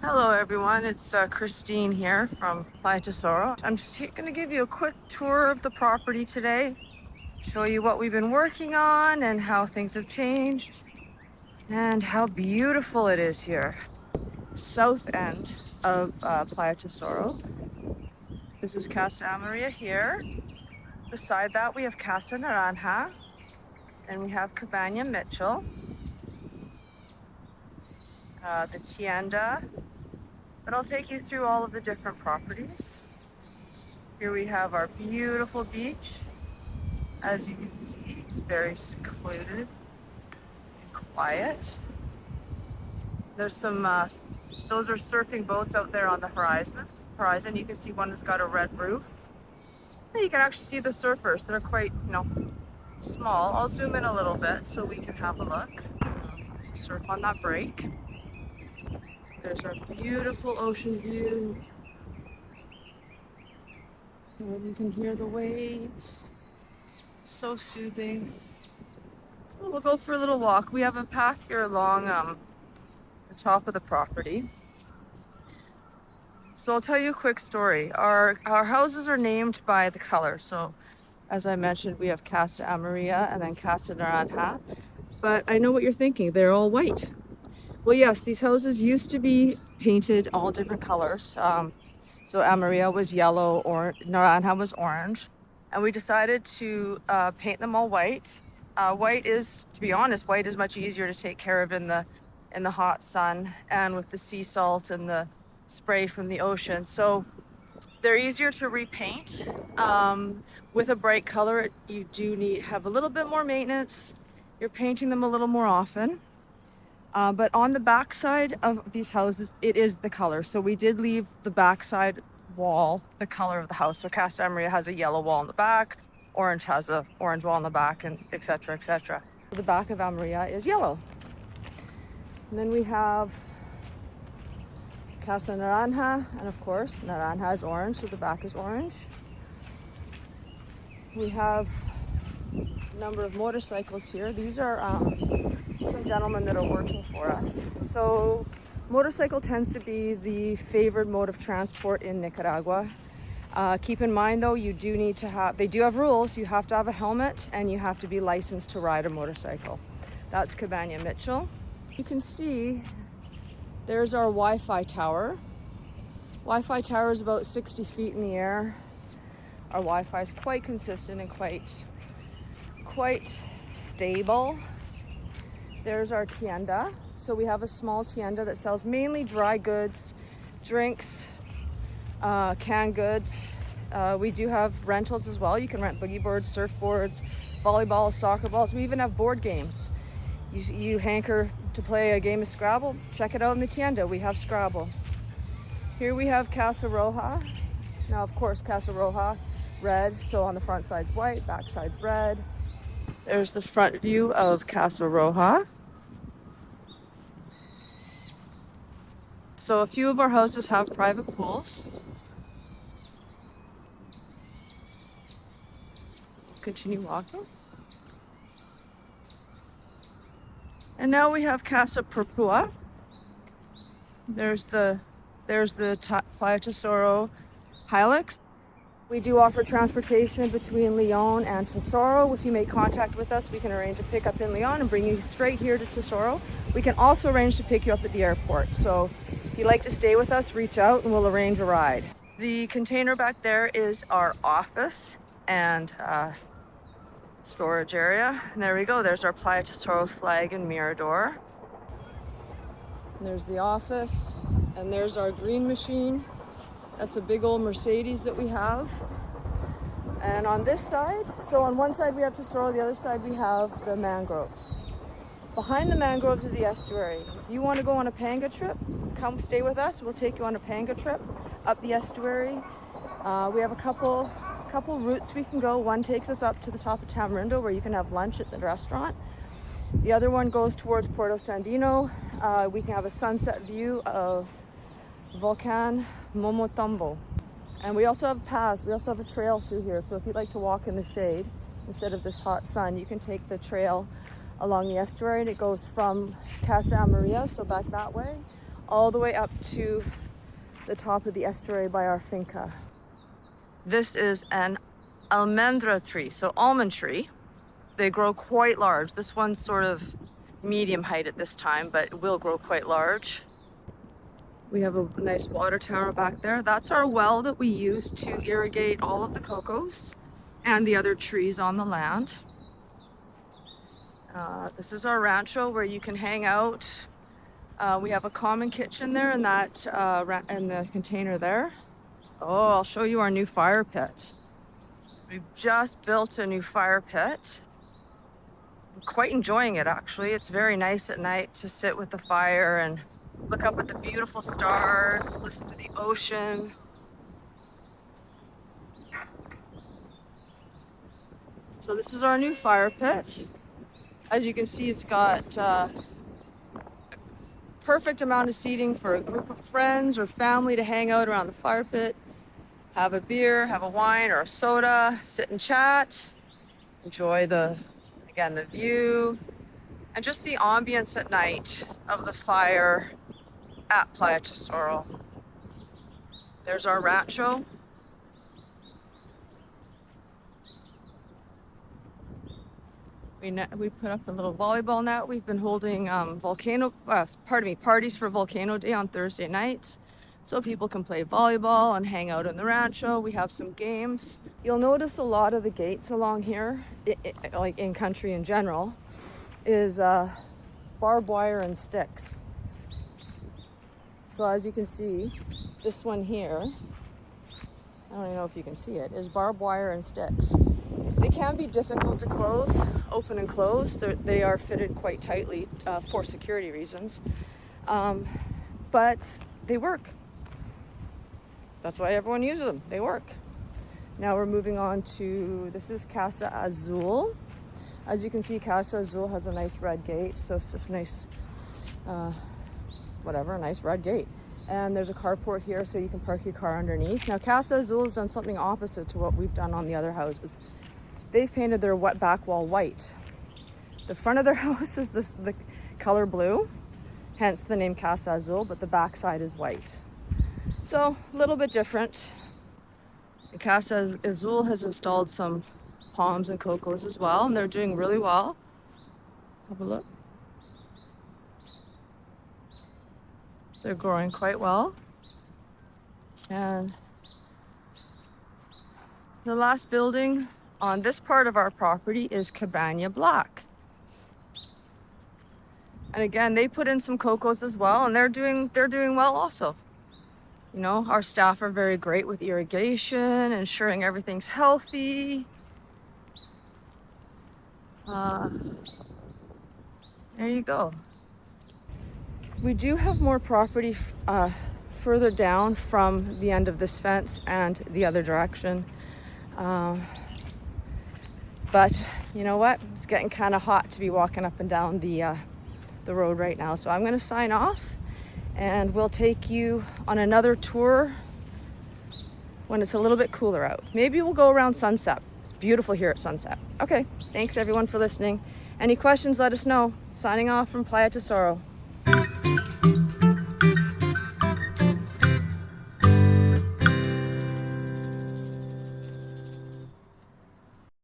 Hello everyone, it's Christine here from Playa Tesoro. I'm just going to give you a quick tour of the property today, show you what we've been working on and how things have changed and how beautiful it is here. South end of Playa Tesoro. This is Casa Amaria here. Beside that we have Casa Naranja and we have Cabana Mitchell, the Tienda. But I'll take you through all of the different properties. Here we have our beautiful beach. As you can see, it's very secluded and quiet. There's some, those are surfing boats out there on the horizon. You can see one that's got a red roof. And you can actually see the surfers. They're quite, small. I'll zoom in a little bit so we can have a look to surf on that break. There's our beautiful ocean view. And you can hear the waves. So soothing. So we'll go for a little walk. We have a path here along the top of the property. So I'll tell you a quick story. Our houses are named by the color. So as I mentioned, we have Casa Amaria and then Casa Naranja. But I know what you're thinking. They're all white. Well, yes, these houses used to be painted all different colors. So Amaria was yellow, or Naranja was orange. And we decided to paint them all white. White is, to be honest, white is much easier to take care of in the hot sun and with the sea salt and the spray from the ocean. So they're easier to repaint. With a bright color, you do have a little bit more maintenance. You're painting them a little more often. But on the backside of these houses, it is the color. So we did leave the backside wall the color of the house. So Casa Amaria has a yellow wall in the back, orange has a orange wall in the back, and etc. etc. The back of Amaria is yellow. And then we have Casa Naranja, and of course Naranja is orange, so the back is orange. We have a number of motorcycles here. These are some gentlemen that are working for us. So motorcycle tends to be the favored mode of transport in Nicaragua. Keep in mind though, you do need to have, they do have rules. You have to have a helmet and you have to be licensed to ride a motorcycle. That's Cabana Mitchell. You can see there's our Wi-Fi tower. Wi-Fi tower is about 60 feet in the air. Our Wi-Fi is quite consistent and quite stable. There's our tienda. So we have a small tienda that sells mainly dry goods, drinks, canned goods. We do have rentals as well. You can rent boogie boards, surfboards, volleyball, soccer balls. We even have board games. You hanker to play a game of Scrabble, check it out in the tienda. We have Scrabble. Here we have Casa Roja. Now, of course, Casa Roja, red. So on the front side's white, back side's red. There's the front view of Casa Roja. So a few of our houses have private pools. Continue walking. And now we have Casa Perpua. There's the Playa Tesoro Hilux. We do offer transportation between Leon and Tesoro. If you make contact with us, we can arrange a pickup in Leon and bring you straight here to Tesoro. We can also arrange to pick you up at the airport. So if you'd like to stay with us, reach out and we'll arrange a ride. The container back there is our office and storage area. And there we go. There's our Playa Tesoro flag and mirador. And there's the office, and there's our green machine. That's a big old Mercedes that we have. And on this side, so on one side we have Tesoro, the other side we have the mangroves. Behind the mangroves is the estuary. If you want to go on a panga trip, come stay with us. We'll take you on a panga trip up the estuary. We have a couple routes we can go. One takes us up to the top of Tamarindo where you can have lunch at the restaurant. The other one goes towards Puerto Sandino. We can have a sunset view of Volcan Momotombo. And we also have paths. We also have a trail through here. So if you'd like to walk in the shade instead of this hot sun, you can take the trail along the estuary, and it goes from Casa Amaria, so back that way, all the way up to the top of the estuary by our finca. This is an almendra tree, so almond tree. They grow quite large. This one's sort of medium height at this time, but it will grow quite large. We have a nice water tower back there. That's our well that we use to irrigate all of the cocos and the other trees on the land. This is our rancho where you can hang out. We have a common kitchen there in that in the container there. Oh, I'll show you our new fire pit. We've just built a new fire pit. I'm quite enjoying it actually. It's very nice at night to sit with the fire and look up at the beautiful stars, listen to the ocean. So this is our new fire pit. As you can see, it's got perfect amount of seating for a group of friends or family to hang out around the fire pit, have a beer, have a wine or a soda, sit and chat, enjoy the view, and just the ambience at night of the fire at Playa Tesoro. There's our rancho. We put up a little volleyball net. We've been holding parties for Volcano Day on Thursday nights, so people can play volleyball and hang out in the rancho. We have some games. You'll notice a lot of the gates along here, like in country in general, is barbed wire and sticks. So as you can see, this one here, I don't even know if you can see it, is barbed wire and sticks. They can be difficult to close, open and close. They are fitted quite tightly for security reasons, but they work. That's why everyone uses them. They work. Now we're moving on to, this is Casa Azul. As you can see, Casa Azul has a nice red gate, so it's a nice, a nice red gate. And there's a carport here so you can park your car underneath. Now Casa Azul has done something opposite to what we've done on the other houses. They've painted their back wall white. The front of their house is the color blue, hence the name Casa Azul, but the back side is white. So a little bit different. Casa Azul has installed some palms and cocos as well, and they're doing really well. Have a look. They're growing quite well. And the last building on this part of our property is Cabana Black. And again, they put in some cocos as well, and they're doing well also. You know, our staff are very great with irrigation, ensuring everything's healthy. There you go. We do have more property further down from the end of this fence and the other direction. But you know what? It's getting kind of hot to be walking up and down the road right now. So I'm going to sign off, and we'll take you on another tour when it's a little bit cooler out. Maybe we'll go around sunset. It's beautiful here at sunset. Okay, thanks everyone for listening. Any questions, let us know. Signing off from Playa Tesoro.